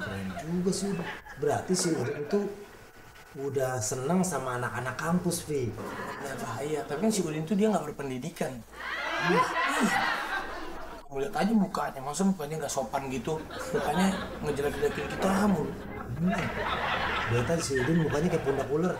Keren juga sih. Berarti si Udin itu udah seneng sama anak-anak kampus, Vi. Ya bahaya, tapi kan si Udin tuh dia nggak berpendidikan. Kamu lihat aja mukanya, masa mukanya nggak sopan gitu, mukanya ngejelek-jelekin kita mulu. Dia tadi si Udin mukanya kayak pundak ular.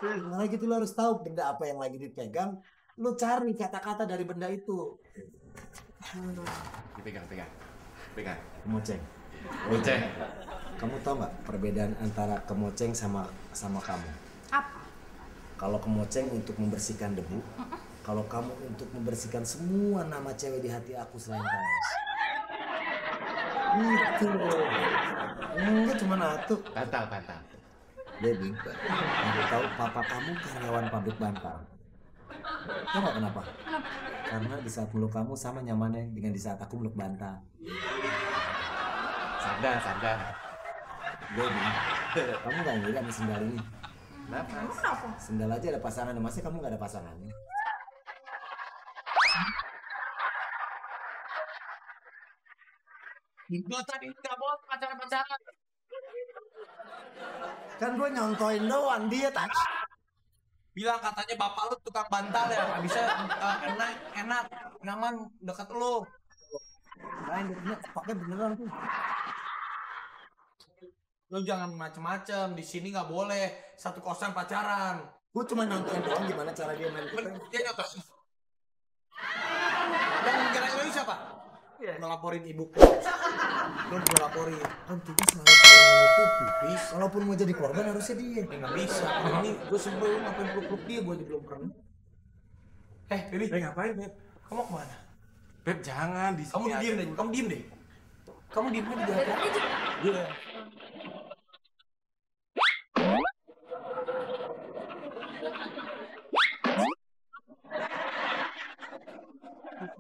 Nah gitu lo harus tahu benda apa yang lagi dipegang. Lo cari kata-kata dari benda itu. Pegang. Kemoceng. Goceng. Kamu tahu nggak perbedaan antara kemoceng sama kamu? Apa? Kalau kemoceng untuk membersihkan debu, kalau kamu untuk membersihkan semua nama cewek di hati aku selain kamu. Gitu. Enggak cuma satu. Bantal. Baby, aku tahu papa kamu karyawan pabrik bantal. Tahu nggak kenapa? Karena di saat meluk kamu sama nyamannya dengan di saat aku meluk bantal. Sadar. Baby, kamu nggak ngira nih sendal ini? Kenapa? Sendal aja ada pasangan, masih kamu nggak ada pasangannya? Gue tadi nggak mau pacaran. Kan gue nyontoin doang dia tak. Bilang katanya bapak lu tukang bantal ya, nggak bisa enak, nyaman dekat lu. Lain dia pakai beneran tuh. Lu jangan macem-macem, di sini nggak boleh satu kosan pacaran. Gue cuma nonton doang gimana cara dia main kita. Dia nyotos. Dan gara-gara lu siapa? Ngelaporin ibu. Kan gue laporin. Kan Titis selalu paling menutupi. Kalaupun mau jadi korban harusnya dia. Ya nggak bisa. Ini gue sebel lu ngapain peluk-peluk dia, gue aja belum pernah. Bibi. Ngapain, Beb? Kamu kemana? Beb, jangan di Kamu sini. diem deh. Kamu diem aja. Iya.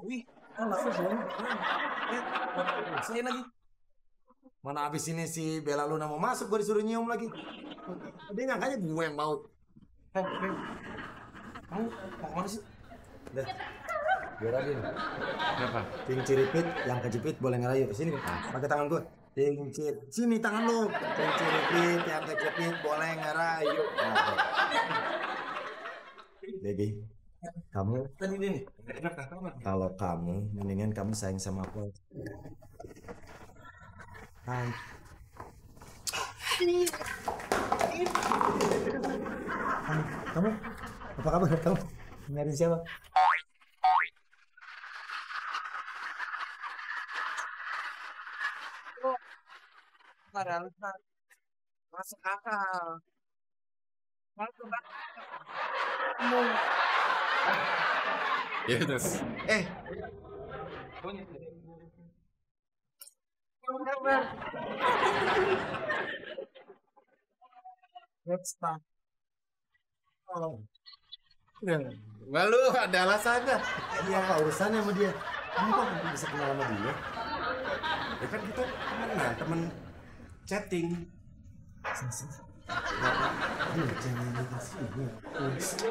Wih, langsung dong. Sini lagi. Mana abis ini si Bella Luna mau masuk, gue disuruh nyium lagi. Dia nyangkanya gue yang mau. Kamu mau kemana sih? Udah. Biar Adin. Kenapa? Ting ciripit, yang kejepit boleh ngerayu. Sini, pakai tangan gue. Ting cir. Sini tangan lu. Ting ciripit, yang kejepit boleh ngerayu. Baby, kamu Tadi ini nih. kalau kamu mendingan kamu sayang sama aku. Hai. Kamu apa kabar kamu? Nyari siapa? Masuk akal. Ya terus. Let's start. Oh, Lalu ada alasannya. iya apa urusannya sama dia? Kamu kok bisa kenal sama dia? Ya kan kita temen chatting. Ini cewek ini sini.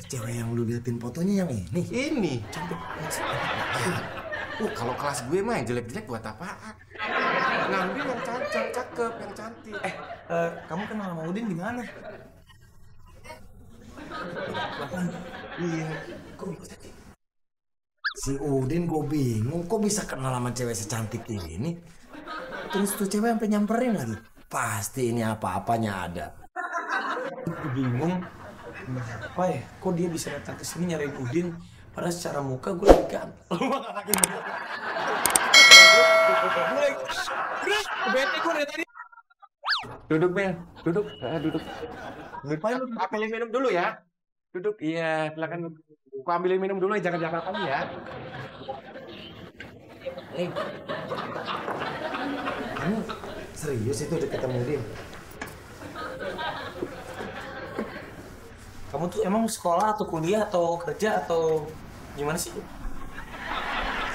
Cewek yang lu liatin fotonya yang ini. Ini cantik. Kalau kelas gue mah yang jelek-jelek buat apaan? Ngambil yang cakep, yang cantik. Kamu kenal sama Udin di mana? Iya. Kok bisa sih? Si Udin gue bingung kok bisa kenal sama cewek secantik ini. Terus tuh cewek sampai nyamperin lagi. Pasti ini apa-apanya ada. Gue bingung. Apa ya? Kok dia bisa datang ke sini nyariin Udin? Padahal secara muka gue lagi ganteng. Lu mah kakak ini. Bete gue dari tadi. Duduk, Bel. Duduk. Ngapain lu? Ambilin minum dulu ya. Duduk. Iya, silakan. Aku ambilin minum dulu, jangan kali ya. Kamu serius itu udah ketemu dia? Kamu tuh emang sekolah atau kuliah atau kerja atau Gimana sih?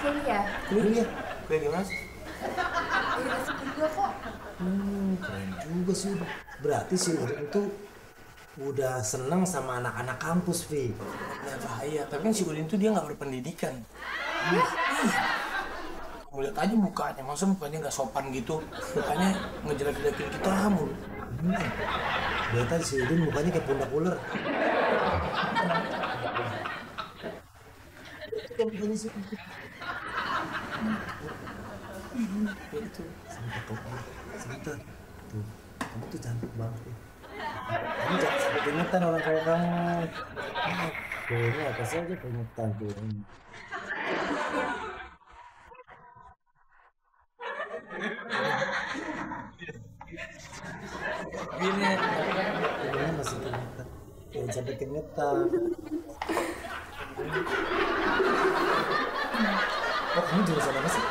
Kuliah. Kuliah. Kuliah gimana sih? Jurnalistik juga kok. Keren juga sih. Berarti si Udin itu udah seneng sama anak-anak kampus, Vi. Ya bahaya, tapi kan si Udin tuh dia nggak berpendidikan. Kamu lihat aja mukanya, masa mukanya nggak sopan gitu, mukanya ngejelek-jelekin kita mulu. Dia tadi si Udin mukanya kayak pundak ular. Kayak begini sih. Itu. Sebentar. Tuh, kamu tuh cantik banget. Vi. Kamu jangan sampai keringetan orang kayak kamu. Kayaknya apa saja keringetan tuh. Gini. Kayaknya masih keringetan. Jangan sampai keringetan. Oh, kamu jurusan apa sih?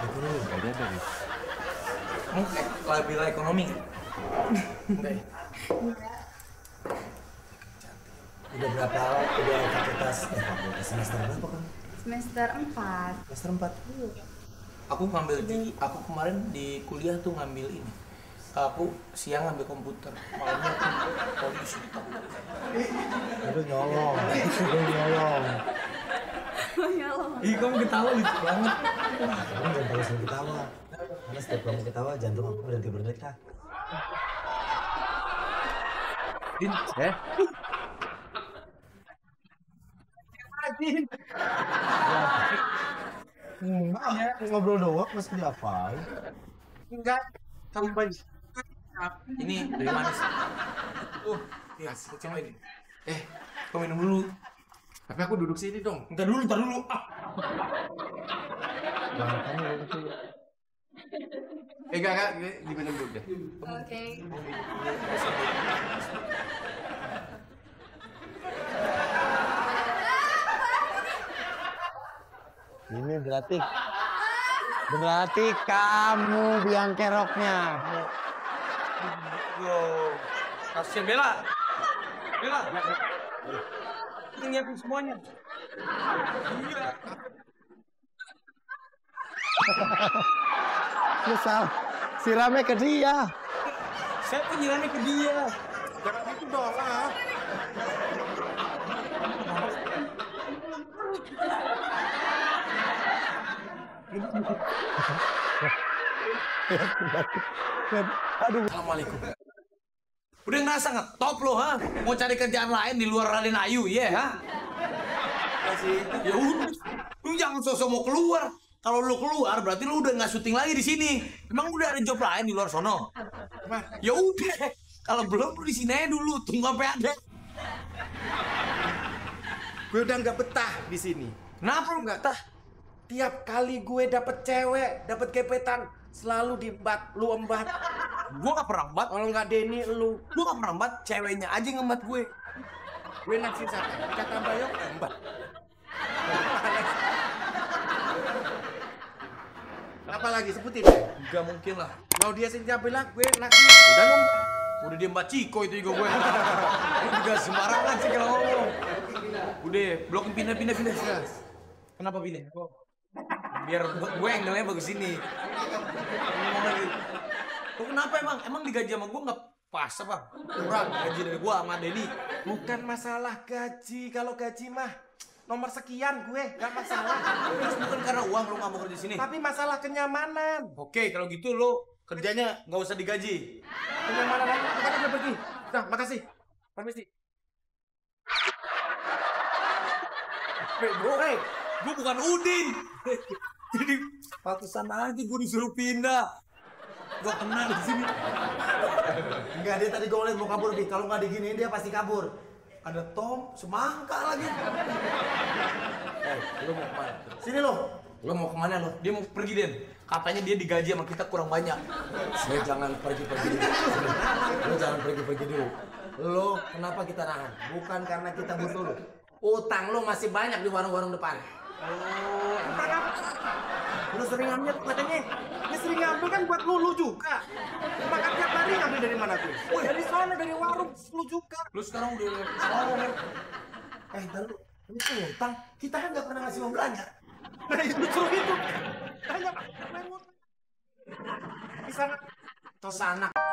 Ekonomi. Ada dari. Kamu labila ekonomi nggak? Enggak ya? Udah berapa awal udah fakultas semester berapa kamu? Semester 4. Semester 4. Aku kemarin di kuliah tuh ngambil ini. Aku siang ngambil komputer, malamnya aku polisi. Lu nyolong. Lu nyolong. Ya Allah. Ih, kamu ketawa lucu banget. Kamu jangan terus ketawa. Karena setiap kamu ketawa jantung aku berhenti berdetak. Din, Ngobrol doang masih diapain? enggak, kamu banyak. Ini dari mana sih? Iya, coba ini. Kau minum dulu. Tapi aku duduk sini dong. Entar dulu. Jangan kamu itu. Enggak, diminum dulu deh. Oke. Ini berarti kamu biang keroknya. Yo, kasihan Bella. Ini nyiapin semuanya. Iya. Misal siramnya ke dia. Saya penyiramnya ke dia. Jangan gitu dong, ah. Aduh. Assalamualaikum. Udah ngerasa ngetop lo, ha? Mau cari kerjaan lain di luar Raden Ayu, ya, ha? Ya udah, lu jangan sosok mau keluar. Kalau lu keluar, berarti lu udah nggak syuting lagi di sini. Emang udah ada job lain di luar sono? Ya udah, kalau belum lu di sini aja dulu, tunggu sampai ada. Gue udah nggak betah di sini. Kenapa lu nggak tah? Tiap kali gue dapet cewek, dapet gebetan, selalu diembat, lu embat. Gua nggak pernah embat. Kalau nggak Denny, lu. Gua nggak pernah embat, ceweknya aja yang embat gue. Gue naksin siapa? Kata Bayok, embat. Apa lagi sebutin deh? Gak mungkin lah. Kalau dia Cynthia bilang gue naksin. Udah dong. Udah dia mbak Ciko itu juga gue. Lu juga sembarangan sih kalau ngomong. Udah, blok pindah. Kenapa pindah? Biar gue angle-nya bagus ini. Ngomong lagi. Kok kenapa emang? Emang digaji sama gue nggak pas apa? Kurang gaji dari gue sama Denny. Bukan masalah gaji. Kalau gaji mah nomor sekian gue, gak masalah. Terus bukan karena uang lu nggak mau kerja sini. Tapi masalah kenyamanan. Oke, kalau gitu lo kerjanya nggak usah digaji. Kenyamanan aja, bukan udah pergi. Nah, makasih. Permisi. Bro, gue bukan Udin. Jadi patusan aja gue disuruh pindah. Gue kenal di sini. Enggak, dia tadi gue liat mau kabur, Bi. Kalau nggak diginiin dia pasti kabur. Ada Tom, semangka lagi. Lo mau kemana? Sini lo. Lo mau kemana lo? Dia mau pergi, Den. Katanya dia digaji sama kita kurang banyak. Lo jangan pergi-pergi dulu. Lo jangan pergi-pergi dulu. Lo kenapa kita nahan? Bukan karena kita butuh lo. Utang lo masih banyak di warung-warung depan. Oh, utang apa? Lu sering ngambil katanya. Ini sering ngambil kan buat lu juga. Makan tiap hari ngambil dari mana tuh? Dari sana, dari warung, lu juga. Lu sekarang udah sono, men. Lalu ini utang, kita kan nggak pernah ngasih uang belanja. Nah, justru itu. Tanya, apa yang ngutang? Bisa nggak? Tos anak.